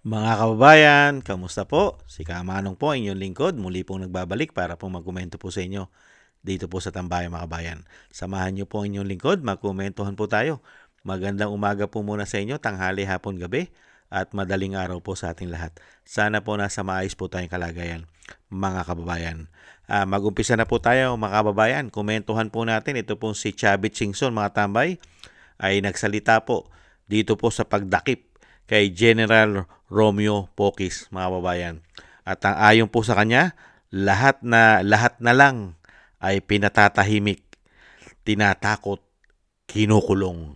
Mga kababayan, kamusta po? Si Kamanong po, inyong lingkod. Muli pong nagbabalik para pong magkomento po sa inyo dito po sa Tambayan mga kabayan. Samahan niyo po inyong lingkod, magkomentuhan po tayo. Magandang umaga po muna sa inyo, tanghali, hapon, gabi, at madaling araw po sa ating lahat. Sana po nasa maayos po tayong kalagayan, mga kababayan. Mag-umpisa na po tayo mga kababayan. Komentuhan po natin, ito pong si Chavit Singson mga tambay ay nagsalita po dito po sa pagdakip kay General Romeo Pocis mga kababayan. At ang ayon po sa kanya, lahat na lang ay pinatatahimik, tinatakot, kinukulong.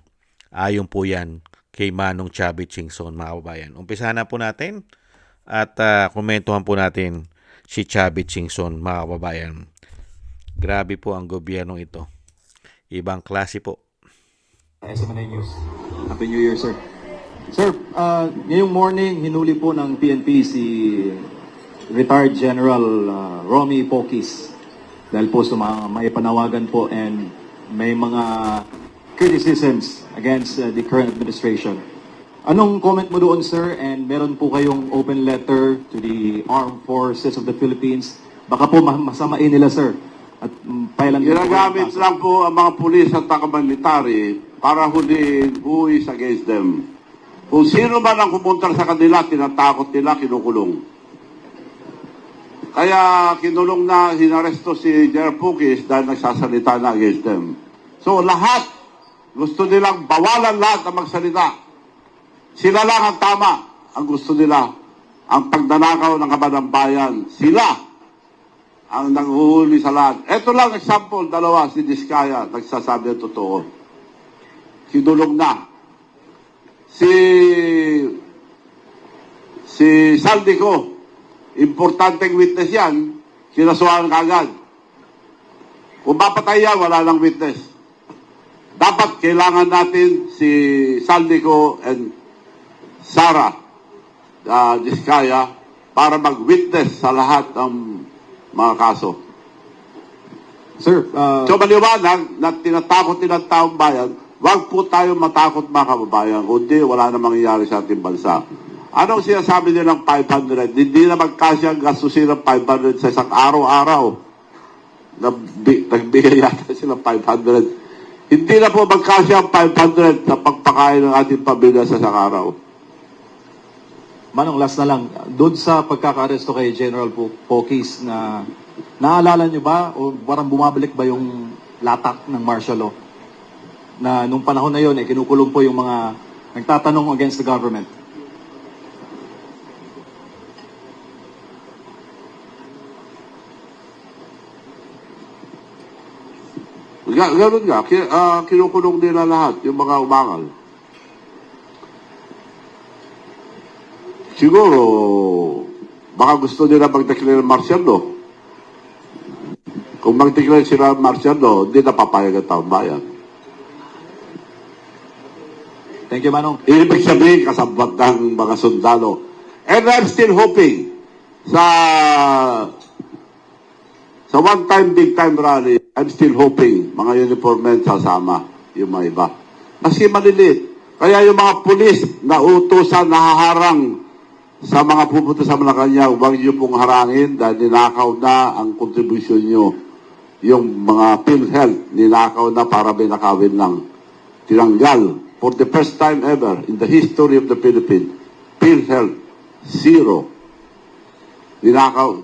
Ayon po yan kay Manong Chavit Singson mga kababayan. Umpisa na po natin at komentuhan po natin si Chavit Singson mga kababayan. Grabe po ang gobyernong ito. Ibang klase po. SMNA News. Happy New Year, sir. Sir, ngayong morning, hinuli po ng PNP si retired General Romy Pocis dahil po may panawagan po and may mga criticisms against the current administration. Anong comment mo doon, sir? And meron po kayong open letter to the Armed Forces of the Philippines. Baka po masamain nila, sir. At ginagamit lang po ang mga pulis at taga-military para huliin who is against them. Kung sino man ang pumunta sa kanila, tinatakot nila, kinukulong. Kaya kinulong na, hinaresto si General Pocis dahil nagsasalita na against them. So lahat, gusto nilang bawalan lahat na magsalita. Sila lang ang tama, ang gusto nila. Ang pagdanakaw ng kaban ng bayan, sila ang nanghuhuli sa lahat. Ito lang example, dalawa, si Diskaya, nagsasabi ang totoo. Kinulong na. Si Saldico, importanteng witness yan, kinasuhan kagad. Kung mapatay yan, wala lang witness. Dapat kailangan natin si Saldico and Sara Diskaya para mag-witness sa lahat ng mga kaso. Sir, So maliwanag na tinatakot nilang taong bayan, wag po tayo matakot mga kababayan, kundi wala na mangyayari sa ating bansa. Anong sinasabi nilang 500? Hindi na magkasya ang gastusin ng 500 sa isang araw-araw. Nagbigay yata sila 500. Hindi na po magkasya ang 500 sa pagpakain ng ating pamilya sa isang araw. Manong, last na lang. Doon sa pagkakaresto kay General Pocis na naalala nyo ba o parang bumabalik ba yung latak ng martial law? Na nung panahon na yon kinukulong po yung mga nagtatanong against the government. Ganun nga, kinukulong nila lahat, yung mga umangal. Siguro, baka gusto nila mag-declare martial law. Kung mag-declare sila martial law, hindi na papayag ang taong bayan. Thank you, Manong. Ibig sabihin, kasabot ng mga sundalo. And I'm still hoping sa one time, big time rally, I'm still hoping mga uniform men sasama yung mga iba. Kasi maliliit. Kaya yung mga pulis na utusan, nahaharang sa mga pupunta sa Malacanang, huwag niyo pong harangin dahil ninakaw na ang kontribusyon niyo. Yung mga PhilHealth, ninakaw na para may nakawin lang. Tinanggal. For the first time ever in the history of the Philippines, PhilHealth, zero. Ninakaw.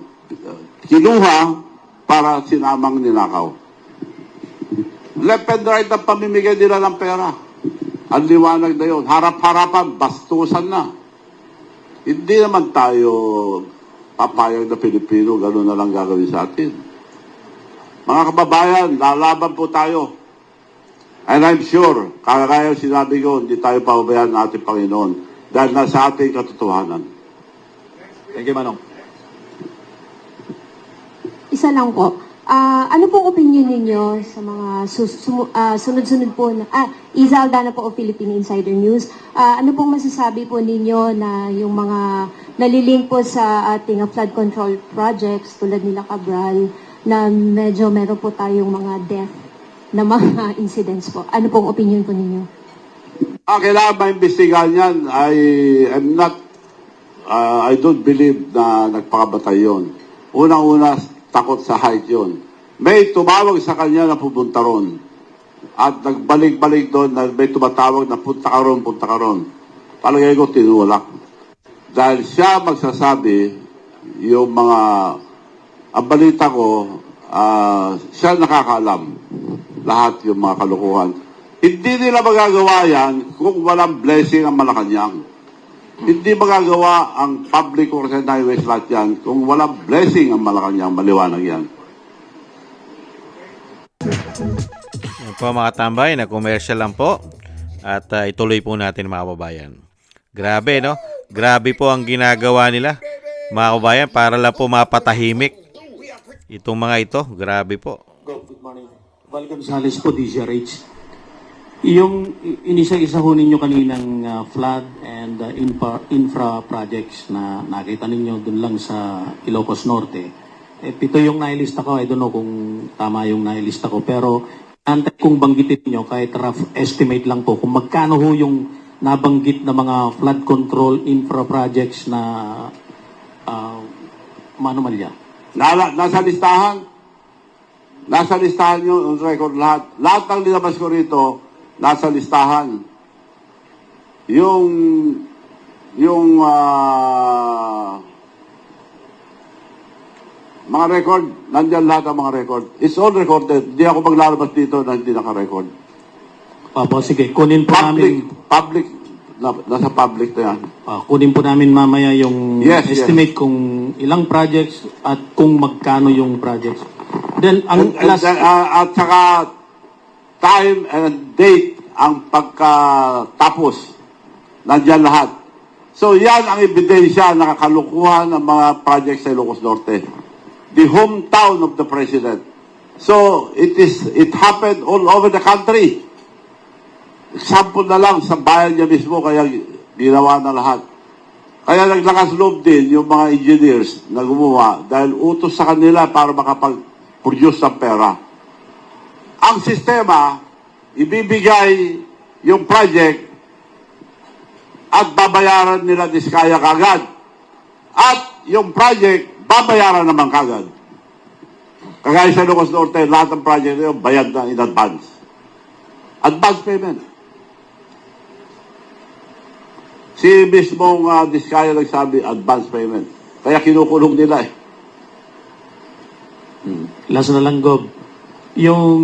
Kinuha para sinamang ninakaw. Left and right ang pamimigay nila ng pera. Ang liwanag na yun. Harap-harapan, bastusan na. Hindi naman tayo papayag na Pilipino, gano'n na lang gagawin sa atin. Mga kababayan, lalaban po tayo. And I'm sure, kagaya sinabi ko, hindi tayo pababayaan ng ating Panginoon dahil nasa ating katotohanan. Thank you, Manong. Isa lang po. Ano pong opinion ninyo sa mga sunod-sunod po na Iza Aldana po o Philippine Insider News? Ano pong masasabi po ninyo na yung mga nalilink po sa ating flood control projects tulad nila Cabral na medyo meron po tayong mga death na mga incidents po? Ano pong opinion po ninyo? Kailangan maimbestigahan yan. I'm not I don't believe na nagpakabatay yun. Unang-una, takot sa height yun. May tumawag sa kanya na pupunta ron. At nagbalik-balik doon na may tumatawag na punta ka ron, punta ka ron. Palagay ko tinulak. Dahil siya magsasabi, yung mga, ang balita ko, siya nakakaalam lahat yung mga kalukuhan. Hindi nila magagawa yan kung walang blessing ang Malacanang. Hindi magagawa ang public works and highways lahat yan kung walang blessing ang Malacanang. Maliwanag yan. Yan po mga tambay, na commercial lang po. At ituloy po natin mga kababayan. Grabe, no? Grabe po ang ginagawa nila, mga kababayan, para lang po mapatahimik itong mga ito. Grabe po. Good morning. Val Gonzales po, DZRH. Yung inisa-isa ho ninyo kaninang flood and infra projects na nakita ninyo dun lang sa Ilocos Norte. Ito yung nailista ko. I don't know kung tama yung nailista ko. Pero antay kong banggitin nyo, kahit rough estimate lang po, kung magkano ho yung nabanggit na mga flood control infra projects na Manomalya. Nasa listahan. Nasa listahan yun, on record lahat. Lahat ng nilabas ko rito, nasa listahan. Yung mga record, nandyan lahat ang mga record. It's all recorded. Hindi ako maglalabas dito na hindi naka-record. Opo, sige. Kunin po namin. Nasa public na yan. Kunin po namin mamaya yung Yes, estimate kung ilang projects at kung magkano yung projects. Then, ang last... At saka time and date ang pagkatapos. Nandyan lahat. So yan ang ebidensya na kakalukuhan ng mga projects sa Ilocos Norte. The hometown of the president. So it happened all over the country. Example na lang sa bayan niya mismo, kaya ginawa na lahat. Kaya naglakas loob din yung mga engineers na gumawa dahil utos sa kanila para makapag-produce ng pera. Ang sistema, ibibigay yung project at babayaran nila diskaya kagad. At yung project, babayaran naman kagad. Kagaya sa Ilocos Norte, lahat ng project na yun, bayad na in advance. Advance payment. Si mismong diskaya nagsabi, advance payment. Kaya kinukulong nila eh. Last na lang, Gob. Yung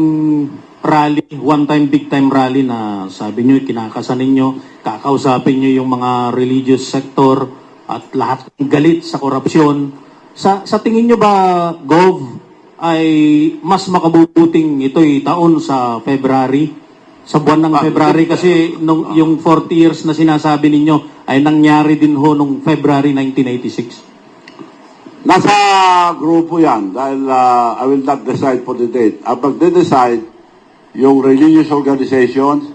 rally, one-time, big-time rally na sabi nyo, kinakasan ninyo, kakausapin nyo yung mga religious sector at lahat ng galit sa korupsyon. Sa tingin nyo ba, Gov, ay mas makabubuting ito'y taon sa February? Sa buwan ng February kasi yung 40 years na sinasabi ninyo ay nangyari din ho nung February 1986. Nasa grupo yan dahil I will not decide for the date. Ang pagde-decide, yung religious organizations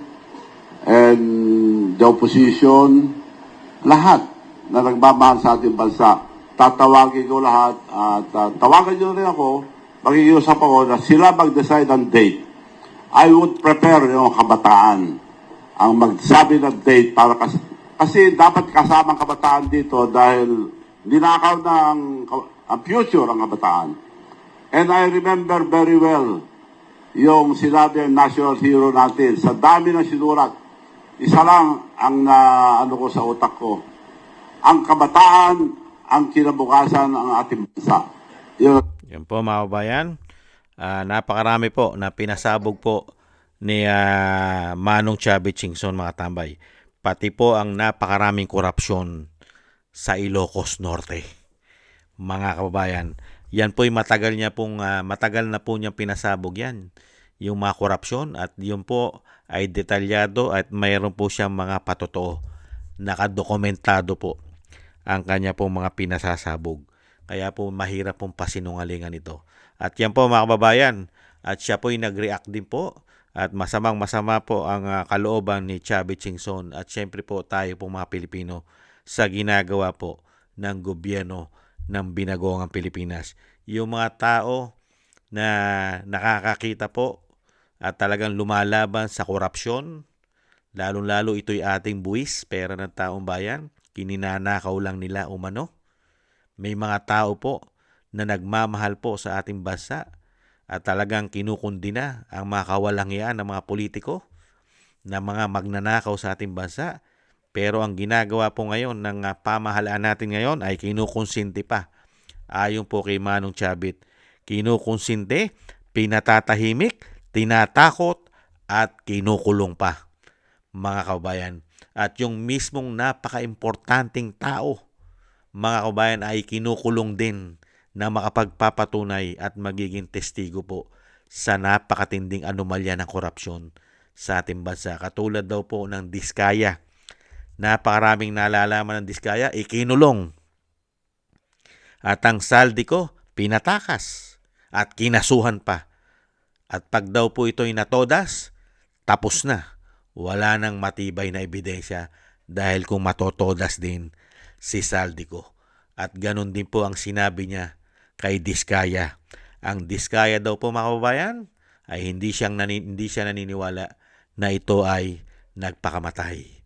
and the opposition, lahat na nagmamahal sa ating bansa, tatawagin ko lahat at tawagan nyo rin ako, magkikiusap ako na sila mag-decide ang date. I would prepare yung kabataan ang magsabi ng date para kasi dapat kasama ang kabataan dito dahil ninakaw na ang future ang kabataan. And I remember very well yung sinabi ang national hero natin. Sa dami ng sinulat, isa lang ang ano ko sa utak ko. Ang kabataan, ang kinabukasan ng ating bansa. Yan po mga kabayan. Napakarami po na pinasabog po ni Manong Chavez Singson mga tambay. Pati po ang napakaraming korupsyon sa Ilocos Norte. Mga kababayan, yan po'y matagal na po niyang pinasabog yan. Yung mga korupsyon at yun po ay detalyado at mayroon po siyang mga patotoo. Nakadokumentado po ang kanya pong mga pinasasabog. Kaya po mahirap pong pasinungalingan ito. At yan po mga kababayan, at siya po'y nag-react din po at masama po ang kalooban ni Chavez Singson at syempre po tayo po mga Pilipino sa ginagawa po ng gobyerno ng binagoong Pilipinas. Yung mga tao na nakakakita po at talagang lumalaban sa korupsyon, lalong-lalo ito'y ating buwis, pera ng taong bayan, kininanakaw lang nila umano. May mga tao po na nagmamahal po sa ating bansa at talagang kinukundina ang mga kawalangian ng mga politiko na mga magnanakaw sa ating bansa. Pero ang ginagawa po ngayon ng pamahalaan natin ngayon ay kinukonsinti pa. Ayon po kay Manong Chavit, kinukonsinti, pinatatahimik, tinatakot at kinukulong pa, mga kababayan. At yung mismong napaka-importanting tao, mga kababayan, ay kinukulong din na makapagpapatunay at magiging testigo po sa napakatinding anomalya ng korupsyon sa ating bansa. Katulad daw po ng Diskaya. Napakaraming nalalaman ng Diskaya, ikinulong. At ang Saldico, pinatakas at kinasuhan pa. At pag daw po ito'y natodas, tapos na. Wala nang matibay na ebidensya dahil kung matotodas din si Saldico. At ganun din po ang sinabi niya kay Diskaya. Ang Diskaya daw po, mga kababayan, ay hindi siya naniniwala na ito ay nagpakamatay.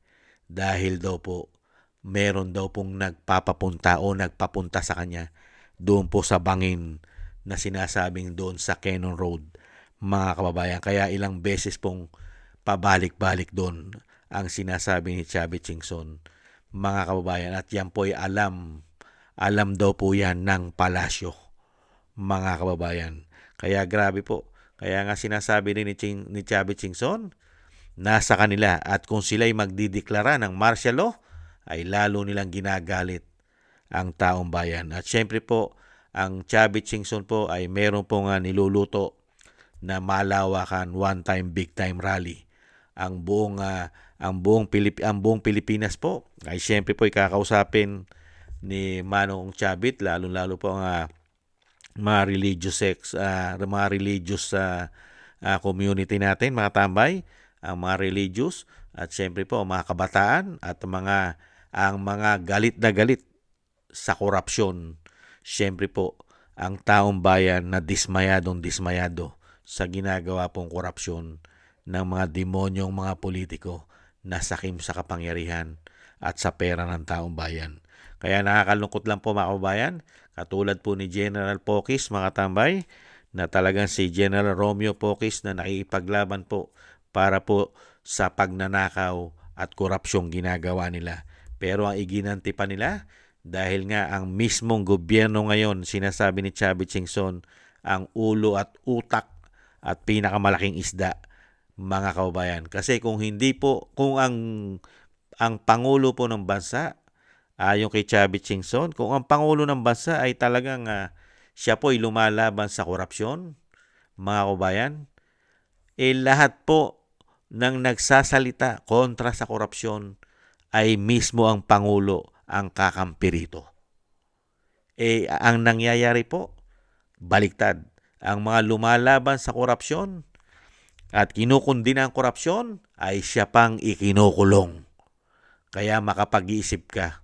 Dahil daw po, meron daw pong nagpapapunta o nagpapunta sa kanya doon po sa bangin na sinasabing doon sa Cannon Road, mga kababayan. Kaya ilang beses pong pabalik-balik doon ang sinasabi ni Chavit Singson, mga kababayan. At yan po ay alam daw po yan ng palasyo, mga kababayan. Kaya grabe po. Kaya nga sinasabi rin ni Chavit Singson, nasa kanila at kung sila'y magdideklara ng martial law, ay lalo nilang ginagalit ang taong bayan. At syempre po, ang Chavit Singson po ay meron pong niluluto na malawakan one-time, big-time rally. Ang buong Pilipinas po ay syempre po ikakausapin ni Manong Chavit, lalo po ang mga religious community natin, mga tambay, ang mga religious at syempre po ang mga kabataan at ang mga galit na galit sa korupsyon. Syempre po ang taong bayan na dismayado sa ginagawa pong korupsyon ng mga demonyong mga politiko na sakim sa kapangyarihan at sa pera ng taong bayan. Kaya nakakalungkot lang po, mga kababayan, katulad po ni General Pocis, mga tambay, na talagang si General Romeo Pocis na nakikipaglaban po para po sa pagnanakaw at korupsyong ginagawa nila. Pero ang iginanti pa nila, dahil nga ang mismong gobyerno ngayon, sinasabi ni Chavit Singson, ang ulo at utak at pinakamalaking isda, mga kababayan. Kasi kung ang Pangulo po ng bansa, ayon kay Chavit Singson, kung ang Pangulo ng bansa ay talagang siya po ay lumalaban sa korupsyon, mga kababayan, lahat po ng nagsasalita kontra sa korupsyon ay mismo ang Pangulo ang kakampi rito. Ang nangyayari po, baliktad. Ang mga lumalaban sa korupsyon at kinukundina ang korupsyon ay siya pang ikinukulong. Kaya makapag-iisip ka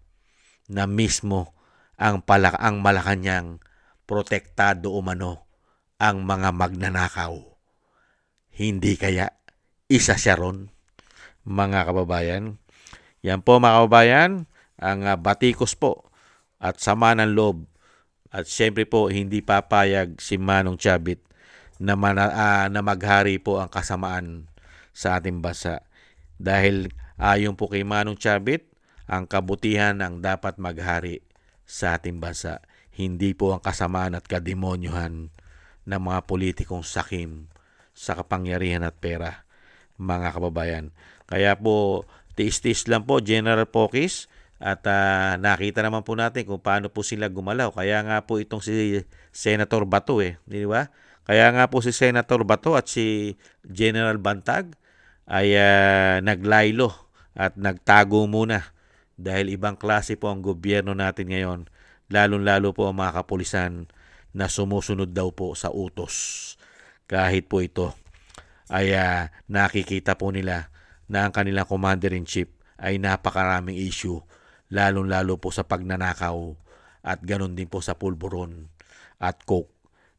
na mismo ang Malacanang protektado umano ang mga magnanakaw. Hindi kaya isa siya ron, mga kababayan? Yan po, mga kababayan, ang batikos po at sama ng loob. At syempre po, hindi papayag si Manong Chavit na maghari po ang kasamaan sa ating bansa. Dahil ayon po kay Manong Chavit, ang kabutihan ang dapat maghari sa ating bansa. Hindi po ang kasamaan at kademonyohan ng mga politikong sakim sa kapangyarihan at pera, mga kababayan. Kaya po, tiis-tiis lang po, General Pocis, at nakita naman po natin kung paano po sila gumalaw. Kaya nga po itong si Senator Bato, di ba? Kaya nga po si Senator Bato at si General Bantag ay naglaylo at nagtago muna dahil ibang klase po ang gobyerno natin ngayon, lalong-lalo po ang mga kapulisan na sumusunod daw po sa utos. Kahit po ito ay nakikita po nila na ang kanilang Commander-in-Chief ay napakaraming issue, lalong-lalo po sa pagnanakaw at ganun din po sa pulburon at coke.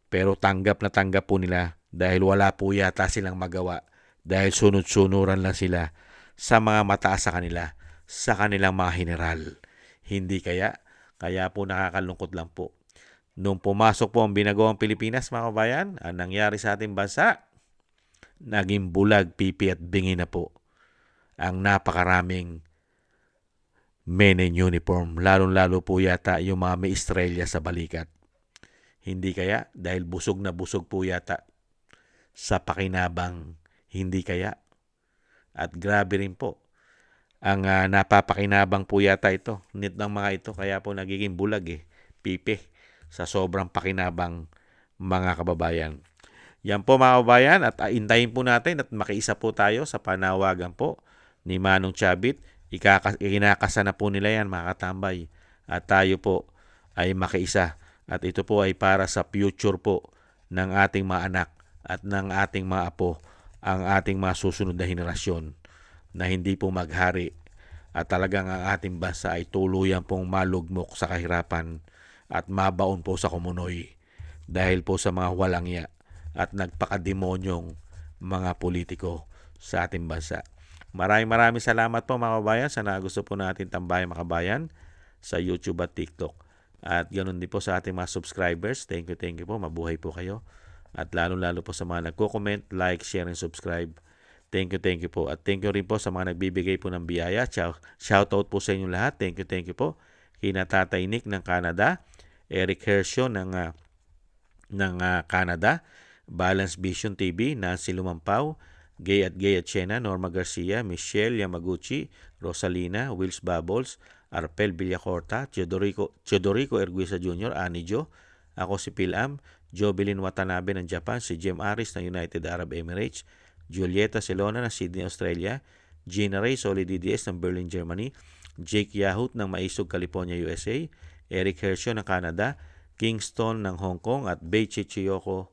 Pero tanggap na tanggap po nila dahil wala po yata silang magawa dahil sunod-sunuran lang sila sa mga mataas sa kanila, sa kanilang mga general. Hindi kaya? Kaya po nakakalungkot lang po. Nung pumasok po ang binagawang Pilipinas, mga kabayan, ang nangyari sa ating bansa, naging bulag, pipi at bingi na po ang napakaraming men in uniform, lalong-lalo po yata yung mga may estrelya sa balikat. Hindi kaya? Dahil busog na busog po yata sa pakinabang. Hindi kaya? At grabe rin po ang napapakinabang po yata ito. Nit ng mga ito, kaya po nagiging bulag pipi sa sobrang pakinabang, mga kababayan. Yan po mga kababayan, at intayin po natin at makiisa po tayo sa panawagan po ni Manong Chabit. Ikinakasa na po nila yan, mga katambay. At tayo po ay makiisa. At ito po ay para sa future po ng ating mga anak at ng ating mga apo, ang ating mga susunod na henerasyon, na hindi po maghari at talagang ang ating bansa ay tuluyan pong malugmok sa kahirapan at mabaon po sa kumunoy dahil po sa mga walangya at nagpakademonyong mga politiko sa ating bansa. Maraming salamat po mga kabayan sa nagusto po natin tambayan mga kabayan sa YouTube at TikTok. At ganoon din po sa ating mga subscribers. Thank you po. Mabuhay po kayo. At lalo-lalo po sa mga nagko-comment, like, share, and subscribe. Thank you po. At thank you rin po sa mga nagbibigay po ng biyaya. Shoutout po sa inyo lahat. Thank you po. Kina Tatay Nick ng Canada, Eric Hershio ng Canada, Balance Vision TV, Nancy Lumampaw, Gay at Chena, Norma Garcia, Michelle Yamaguchi, Rosalina, Wills Bubbles, Arpel Villacorta, Teodorico Erguisa Jr., Anijo, ako si Pilam, Jovelyn Watanabe ng Japan, si Jem Aris ng United Arab Emirates, Julieta Celona ng Sydney, Australia, Gina Ray Solid DDS ng Berlin, Germany, Jake Yahut ng Maisog, California, USA, Eric Hershio ng Canada, Kingston ng Hong Kong, at Bei Chichiyoko.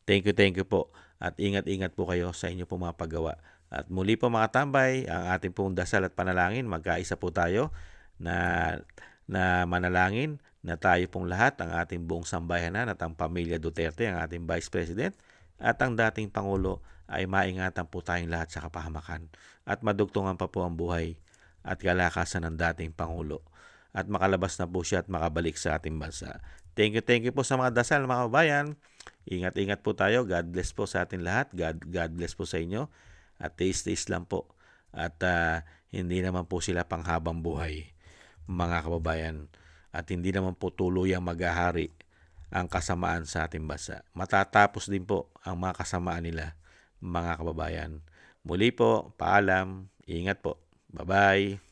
Thank you po. At ingat-ingat po kayo sa inyo po mga paggawa. At muli po mga tambay, ang ating pong dasal at panalangin, magkaisa po tayo na manalangin na tayo pong lahat, ang ating buong sambayanan at ang pamilya Duterte, ang ating Vice President at ang dating Pangulo, ay maingatan po tayong lahat sa kapahamakan at madugtungan pa po ang buhay at kalakasan ng dating Pangulo at makalabas na po siya at makabalik sa ating bansa. Thank you po sa mga dasal mga kabayan. Ingat-ingat po tayo. God bless po sa atin lahat. God bless po sa inyo. At taste lang po. At hindi naman po sila panghabang buhay, mga kababayan. At hindi naman po tuluyang maghahari ang kasamaan sa ating bansa. Matatapos din po ang mga kasamaan nila, mga kababayan. Muli po, paalam. Ingat po. Bye-bye.